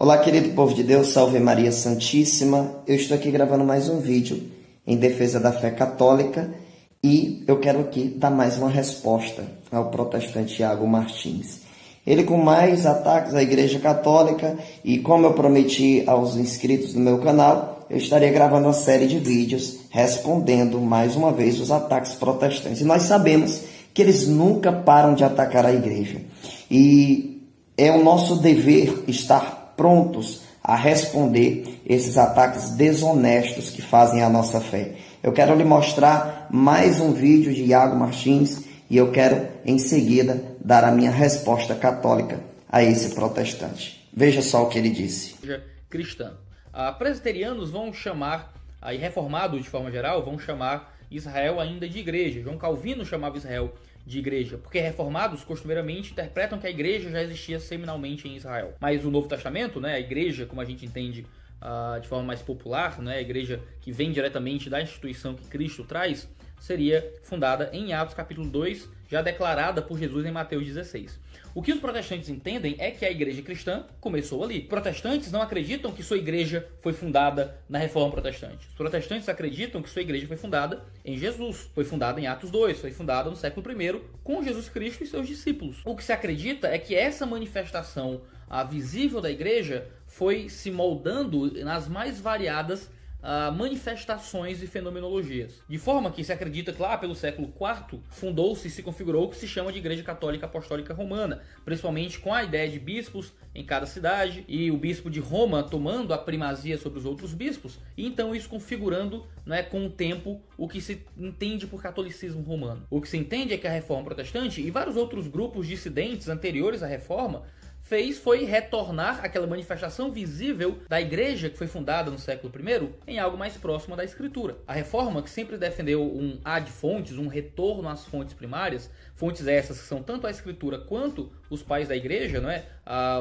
Olá, querido povo de Deus, salve Maria Santíssima. Eu estou aqui gravando mais um vídeo em defesa da fé católica e eu quero aqui dar mais uma resposta ao protestante Iago Martins. Ele com mais ataques à Igreja Católica e como eu prometi aos inscritos do meu canal, eu estaria gravando uma série de vídeos respondendo mais uma vez os ataques protestantes. E nós sabemos que eles nunca param de atacar a Igreja. E é o nosso dever estar prontos a responder esses ataques desonestos que fazem a nossa fé. Eu quero lhe mostrar mais um vídeo de Iago Martins e eu quero, em seguida, dar a minha resposta católica a esse protestante. Veja só o que ele disse. Cristã. Presbiterianos vão chamar, e reformados de forma geral, vão chamar Israel ainda de igreja. João Calvino chamava Israel de igreja, porque reformados costumeiramente interpretam que a igreja já existia seminalmente em Israel. Mas o Novo Testamento, a igreja, como a gente entende de forma mais popular, a igreja que vem diretamente da instituição que Cristo traz, seria fundada em Atos capítulo 2, já declarada por Jesus em Mateus 16. O que os protestantes entendem é que a igreja cristã começou ali. Protestantes não acreditam que sua igreja foi fundada na Reforma Protestante. Os protestantes acreditam que sua igreja foi fundada em Jesus. Foi fundada em Atos 2, foi fundada no século I com Jesus Cristo e seus discípulos. O que se acredita é que essa manifestação visível da igreja foi se moldando nas mais variadas manifestações e fenomenologias. De forma que se acredita que lá pelo século IV fundou-se e se configurou o que se chama de Igreja Católica Apostólica Romana, principalmente com a ideia de bispos em cada cidade e o bispo de Roma tomando a primazia sobre os outros bispos, e então isso configurando com o tempo o que se entende por catolicismo romano. O que se entende é que a Reforma Protestante e vários outros grupos dissidentes anteriores à Reforma foi retornar aquela manifestação visível da igreja que foi fundada no século I em algo mais próximo da escritura. A reforma, que sempre defendeu um ad fontes, um retorno às fontes primárias, fontes essas que são tanto a escritura quanto os pais da igreja,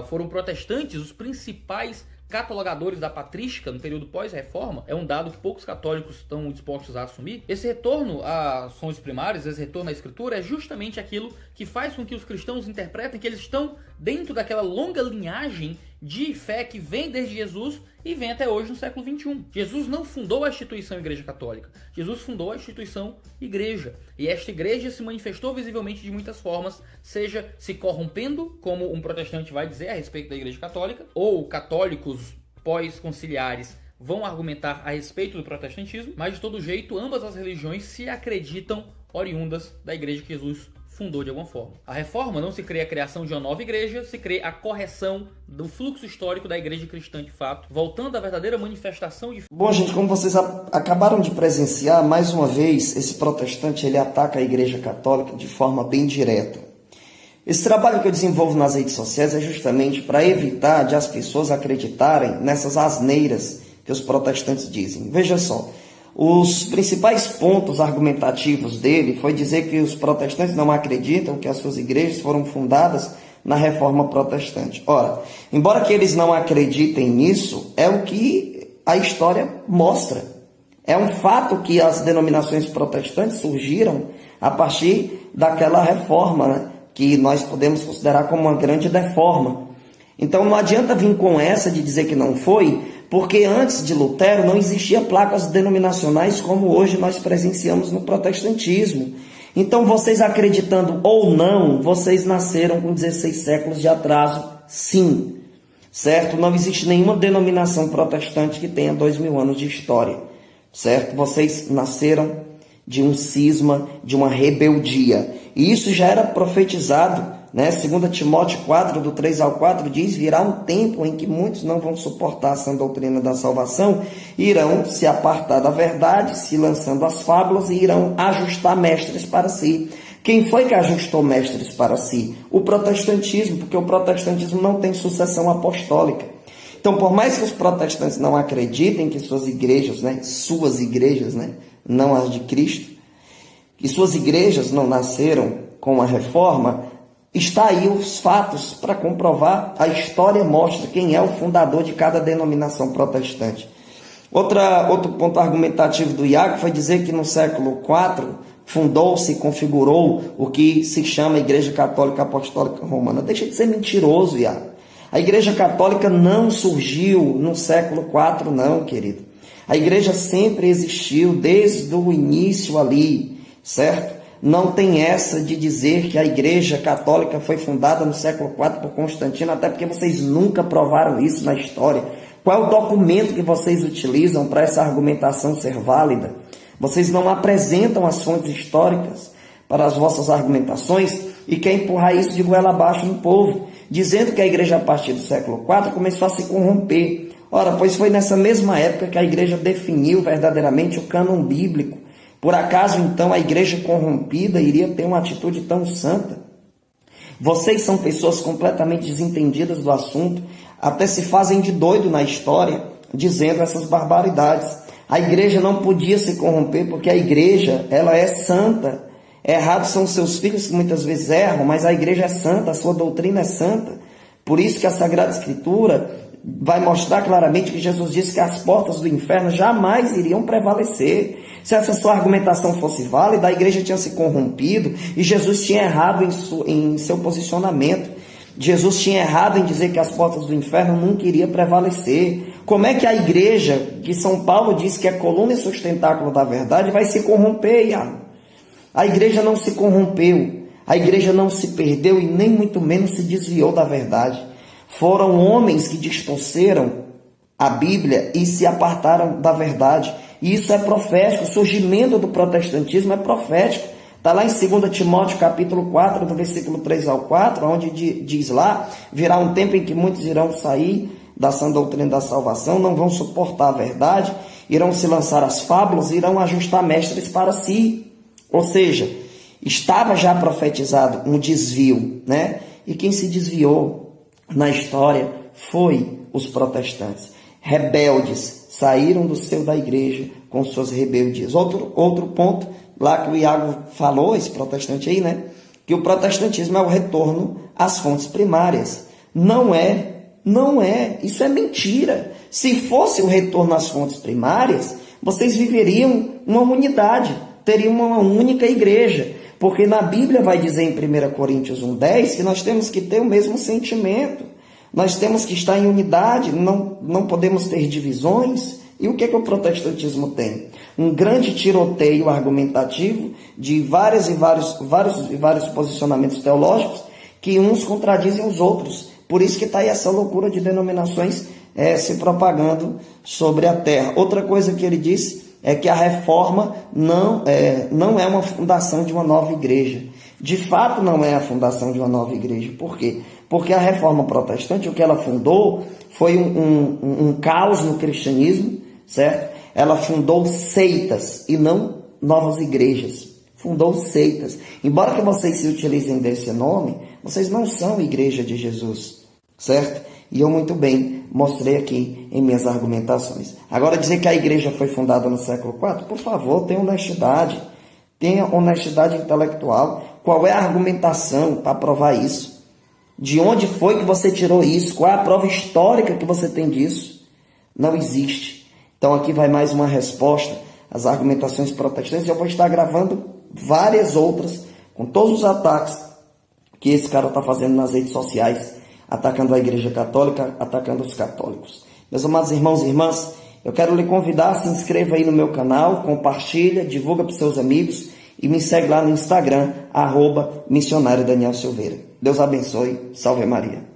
foram protestantes os principais catalogadores da patrística no período pós-reforma. É um dado que poucos católicos estão dispostos a assumir. Esse retorno às fontes primárias, esse retorno à escritura, é justamente aquilo que faz com que os cristãos interpretem que eles estão dentro daquela longa linhagem de fé que vem desde Jesus e vem até hoje no século XXI. Jesus não fundou a instituição Igreja Católica. Jesus fundou a instituição Igreja. E esta igreja se manifestou visivelmente de muitas formas, seja se corrompendo, como um protestante vai dizer a respeito da Igreja Católica, ou católicos pós-conciliares vão argumentar a respeito do protestantismo, mas de todo jeito ambas as religiões se acreditam oriundas da igreja que Jesus fundou de alguma forma. A reforma não se crê a criação de uma nova igreja, se crê a correção do fluxo histórico da igreja cristã de fato, voltando à verdadeira manifestação de... Bom, gente, como vocês acabaram de presenciar, mais uma vez, esse protestante ele ataca a igreja católica de forma bem direta. Esse trabalho que eu desenvolvo nas redes sociais é justamente para evitar de as pessoas acreditarem nessas asneiras que os protestantes dizem. Veja só, os principais pontos argumentativos dele foi dizer que os protestantes não acreditam que as suas igrejas foram fundadas na Reforma Protestante. Ora, embora que eles não acreditem nisso, é o que a história mostra. É um fato que as denominações protestantes surgiram a partir daquela reforma, que nós podemos considerar como uma grande deforma. Então não adianta vir com essa de dizer que não foi, porque antes de Lutero não existia placas denominacionais como hoje nós presenciamos no protestantismo. Então vocês acreditando ou não, vocês nasceram com 16 séculos de atraso, sim, certo? Não existe nenhuma denominação protestante que tenha 2000 anos de história, certo? Vocês nasceram de um cisma, de uma rebeldia. E isso já era profetizado, 2 Timóteo 4, do 3 ao 4, diz: virá um tempo em que muitos não vão suportar a sã doutrina da salvação, irão se apartar da verdade, se lançando às fábulas, e irão ajustar mestres para si. Quem foi que ajustou mestres para si? O protestantismo, porque o protestantismo não tem sucessão apostólica. Então, por mais que os protestantes não acreditem que suas igrejas, não as de Cristo, que suas igrejas não nasceram com a reforma, está aí os fatos para comprovar. A história mostra quem é o fundador de cada denominação protestante. Outro ponto argumentativo do Iago foi dizer que no século IV fundou-se e configurou o que se chama Igreja Católica Apostólica Romana. Deixa de ser mentiroso, Iago. A Igreja Católica não surgiu no século IV, não, querido. A Igreja sempre existiu desde o início ali, certo? Não tem essa de dizer que a Igreja Católica foi fundada no século IV por Constantino, até porque vocês nunca provaram isso na história. Qual é o documento que vocês utilizam para essa argumentação ser válida? Vocês não apresentam as fontes históricas para as vossas argumentações e quer empurrar isso de goela abaixo no povo, dizendo que a Igreja, a partir do século IV, começou a se corromper. Ora, pois foi nessa mesma época que a Igreja definiu verdadeiramente o cânon bíblico. Por acaso, então, a Igreja corrompida iria ter uma atitude tão santa? Vocês são pessoas completamente desentendidas do assunto, até se fazem de doido na história, dizendo essas barbaridades. A Igreja não podia se corromper, porque a Igreja, ela é santa. Errados são seus filhos que muitas vezes erram, mas a Igreja é santa, a sua doutrina é santa. Por isso que a Sagrada Escritura vai mostrar claramente que Jesus disse que as portas do inferno jamais iriam prevalecer. Se essa sua argumentação fosse válida, a Igreja tinha se corrompido e Jesus tinha errado em seu posicionamento. Jesus tinha errado em dizer que as portas do inferno nunca iriam prevalecer. Como é que a Igreja, que São Paulo diz que é coluna e sustentáculo da verdade, vai se corromper, Iago? A Igreja não se corrompeu, a Igreja não se perdeu e nem muito menos se desviou da verdade. Foram homens que distorceram a Bíblia e se apartaram da verdade. E isso é profético, o surgimento do protestantismo é profético. Está lá em 2 Timóteo capítulo 4, do versículo 3 ao 4, onde diz lá, virá um tempo em que muitos irão sair da sã doutrina da salvação, não vão suportar a verdade, irão se lançar às fábulas, irão ajustar mestres para si. Ou seja, estava já profetizado um desvio, né? E quem se desviou na história foi os protestantes. Rebeldes saíram do seio da igreja com suas rebeldias. Outro ponto lá que o Iago falou, esse protestante aí, né? Que o protestantismo é o retorno às fontes primárias. Não é. Isso é mentira. Se fosse o retorno às fontes primárias, vocês viveriam uma unidade, teriam uma única igreja. Porque na Bíblia vai dizer em 1 Coríntios 1,10 que nós temos que ter o mesmo sentimento. Nós temos que estar em unidade, não podemos ter divisões. E o que é que o protestantismo tem? Um grande tiroteio argumentativo de vários posicionamentos teológicos que uns contradizem os outros. Por isso que está aí essa loucura de denominações se propagando sobre a terra. Outra coisa que ele disse é que a reforma não é uma fundação de uma nova igreja. De fato, não é a fundação de uma nova igreja. Por quê? Porque a reforma protestante, o que ela fundou foi um caos no cristianismo, certo? Ela fundou seitas e não novas igrejas. Fundou seitas. Embora que vocês se utilizem desse nome, vocês não são igreja de Jesus, certo? E eu muito bem mostrei aqui em minhas argumentações. Agora, dizer que a igreja foi fundada no século IV, por favor, tenha honestidade. Tenha honestidade intelectual. Qual é a argumentação para provar isso? De onde foi que você tirou isso? Qual é a prova histórica que você tem disso? Não existe. Então, aqui vai mais uma resposta às argumentações protestantes. Eu vou estar gravando várias outras, com todos os ataques que esse cara está fazendo nas redes sociais, atacando a Igreja Católica, atacando os católicos. Meus amados irmãos e irmãs, eu quero lhe convidar, se inscreva aí no meu canal, compartilha, divulga para os seus amigos e me segue lá no Instagram, @missionário Daniel Silveira. Deus abençoe, salve Maria.